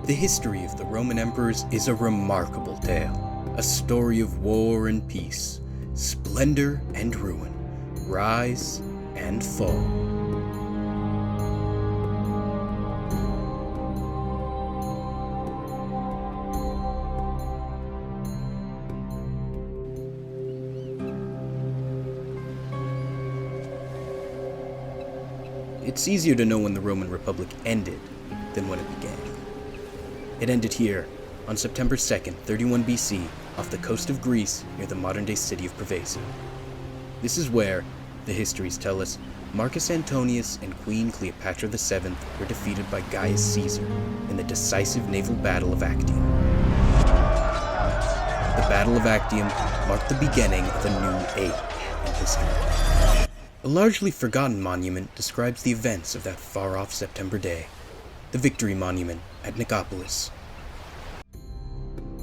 The history of the Roman emperors is a remarkable tale, a story of war and peace, splendor and ruin, rise and fall. It's easier to know when the Roman Republic ended than when it began. It ended here, on September 2nd, 31 BC, off the coast of Greece near the modern-day city of Preveza. This is where, the histories tell us, Marcus Antonius and Queen Cleopatra VII were defeated by Gaius Caesar in the decisive naval Battle of Actium. The Battle of Actium marked the beginning of a new age in history. A largely forgotten monument describes the events of that far-off September day, the Victory Monument at Nicopolis.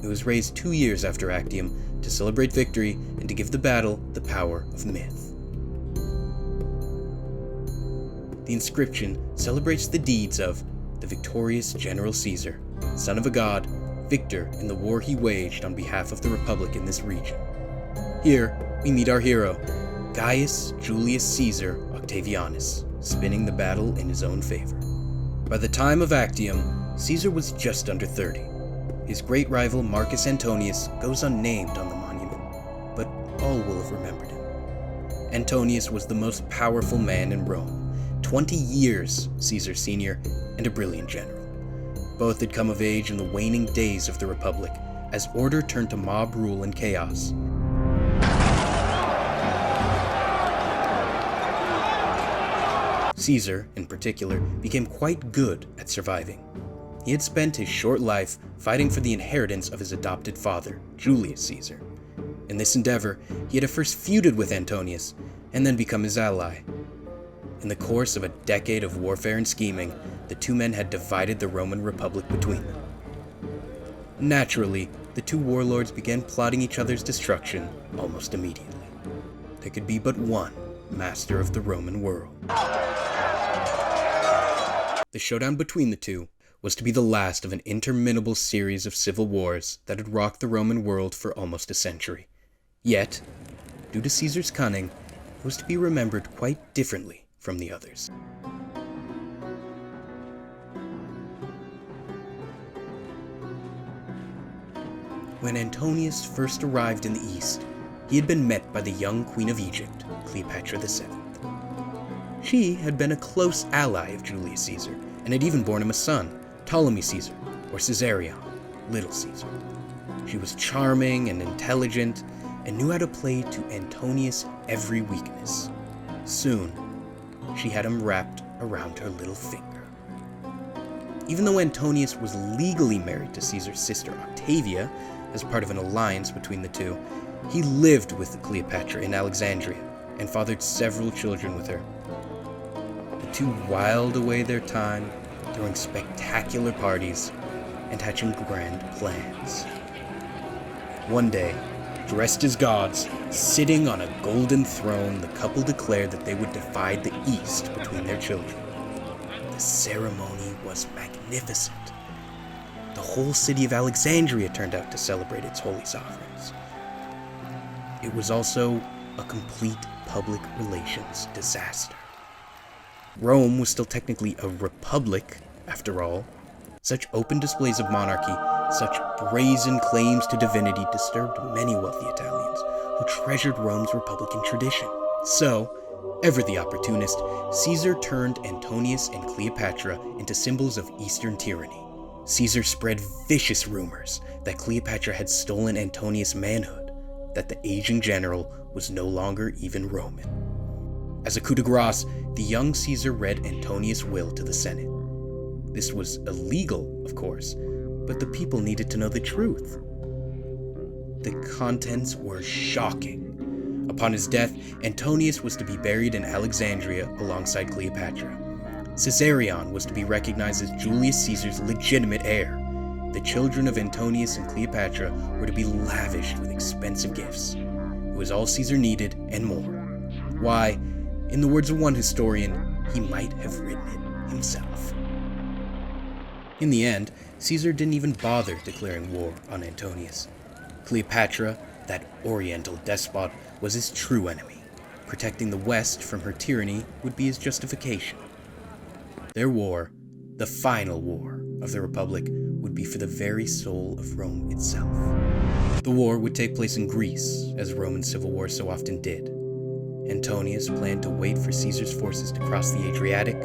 It was raised 2 years after Actium to celebrate victory and to give the battle the power of myth. The inscription celebrates the deeds of the victorious General Caesar, son of a god, victor in the war he waged on behalf of the Republic in this region. Here, we meet our hero, Gaius Julius Caesar Octavianus, spinning the battle in his own favor. By the time of Actium, Caesar was just under 30. His great rival Marcus Antonius goes unnamed on the monument, but all will have remembered him. Antonius was the most powerful man in Rome, 20 years Caesar's senior, and a brilliant general. Both had come of age in the waning days of the Republic, as order turned to mob rule and chaos. Caesar, in particular, became quite good at surviving. He had spent his short life fighting for the inheritance of his adopted father, Julius Caesar. In this endeavor, he had at first feuded with Antonius, and then become his ally. In the course of a decade of warfare and scheming, the two men had divided the Roman Republic between them. Naturally, the two warlords began plotting each other's destruction almost immediately. There could be but one master of the Roman world. The showdown between the two was to be the last of an interminable series of civil wars that had rocked the Roman world for almost a century. Yet, due to Caesar's cunning, it was to be remembered quite differently from the others. When Antonius first arrived in the east, he had been met by the young Queen of Egypt, Cleopatra VII. She had been a close ally of Julius Caesar, and had even borne him a son, Ptolemy Caesar, or Caesarion, Little Caesar. She was charming and intelligent, and knew how to play to Antonius' every weakness. Soon, she had him wrapped around her little finger. Even though Antonius was legally married to Caesar's sister Octavia, as part of an alliance between the two, he lived with Cleopatra in Alexandria, and fathered several children with her. The two whiled away their time, throwing spectacular parties and hatching grand plans. One day, dressed as gods, sitting on a golden throne, the couple declared that they would divide the East between their children. The ceremony was magnificent. The whole city of Alexandria turned out to celebrate its holy sovereigns. It was also a complete public relations disaster. Rome was still technically a republic, after all. Such open displays of monarchy, such brazen claims to divinity disturbed many wealthy Italians who treasured Rome's republican tradition. So, ever the opportunist, Caesar turned Antonius and Cleopatra into symbols of Eastern tyranny. Caesar spread vicious rumors that Cleopatra had stolen Antonius' manhood, that the aging general was no longer even Roman. As a coup de grace, the young Caesar read Antonius' will to the Senate. This was illegal, of course, but the people needed to know the truth. The contents were shocking. Upon his death, Antonius was to be buried in Alexandria alongside Cleopatra. Caesarion was to be recognized as Julius Caesar's legitimate heir. The children of Antonius and Cleopatra were to be lavished with expensive gifts. It was all Caesar needed and more. Why, in the words of one historian, he might have written it himself. In the end, Caesar didn't even bother declaring war on Antonius. Cleopatra, that oriental despot, was his true enemy. Protecting the West from her tyranny would be his justification. Their war, the final war of the Republic, would be for the very soul of Rome itself. The war would take place in Greece, as Roman civil wars so often did. Antonius planned to wait for Caesar's forces to cross the Adriatic,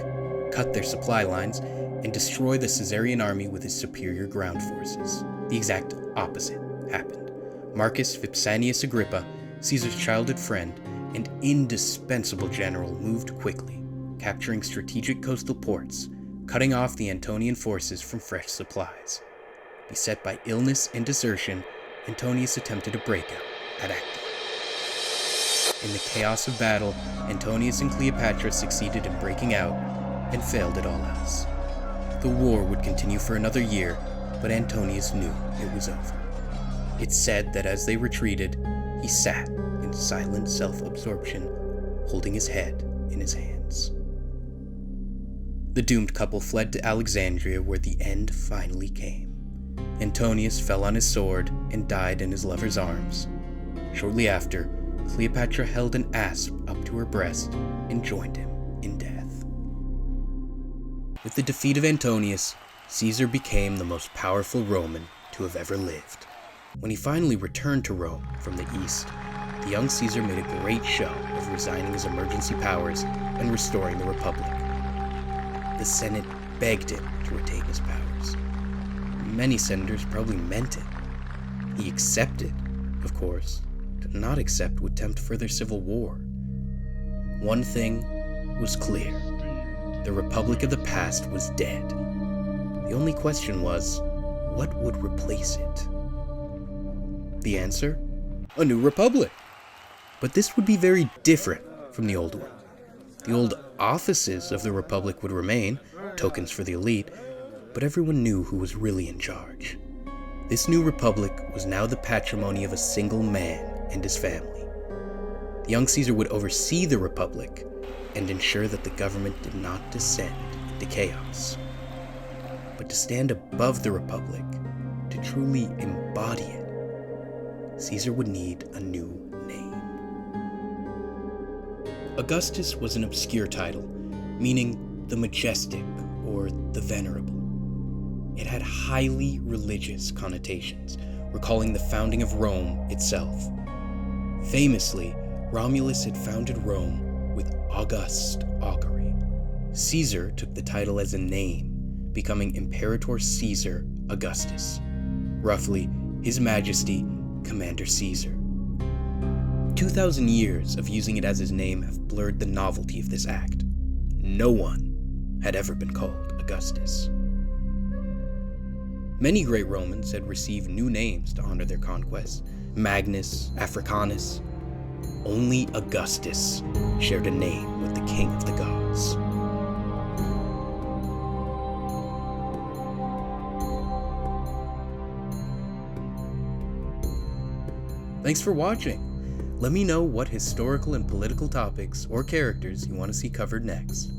cut their supply lines, and destroy the Caesarian army with his superior ground forces. The exact opposite happened. Marcus Vipsanius Agrippa, Caesar's childhood friend and indispensable general, moved quickly, capturing strategic coastal ports, cutting off the Antonian forces from fresh supplies. Beset by illness and desertion, Antonius attempted a breakout at Actium. In the chaos of battle, Antonius and Cleopatra succeeded in breaking out and failed at all else. The war would continue for another year, but Antonius knew it was over. It's said that as they retreated, he sat in silent self-absorption, holding his head in his hands. The doomed couple fled to Alexandria, where the end finally came. Antonius fell on his sword and died in his lover's arms. Shortly after, Cleopatra held an asp up to her breast and joined him in death. With the defeat of Antonius, Caesar became the most powerful Roman to have ever lived. When he finally returned to Rome from the east, the young Caesar made a great show of resigning his emergency powers and restoring the Republic. The Senate begged him to retain his powers. Many senators probably meant it. He accepted, of course. To not accept would tempt further civil war. One thing was clear. The Republic of the past was dead. The only question was, what would replace it? The answer? A new republic. But this would be very different from the old one. The old offices of the Republic would remain, tokens for the elite, but everyone knew who was really in charge. This new republic was now the patrimony of a single man and his family. The young Caesar would oversee the Republic and ensure that the government did not descend into chaos. But to stand above the Republic, to truly embody it, Caesar would need a new name. Augustus was an obscure title, meaning the majestic or the venerable. It had highly religious connotations, recalling the founding of Rome itself. Famously, Romulus had founded Rome with august augury. Caesar took the title as a name, becoming Imperator Caesar Augustus. Roughly, His Majesty Commander Caesar. 2,000 years of using it as his name have blurred the novelty of this act. No one had ever been called Augustus. Many great Romans had received new names to honor their conquests: Magnus, Africanus. Only Augustus shared a name with the king of the gods. Thanks for watching. Let me know what historical and political topics or characters you want to see covered next.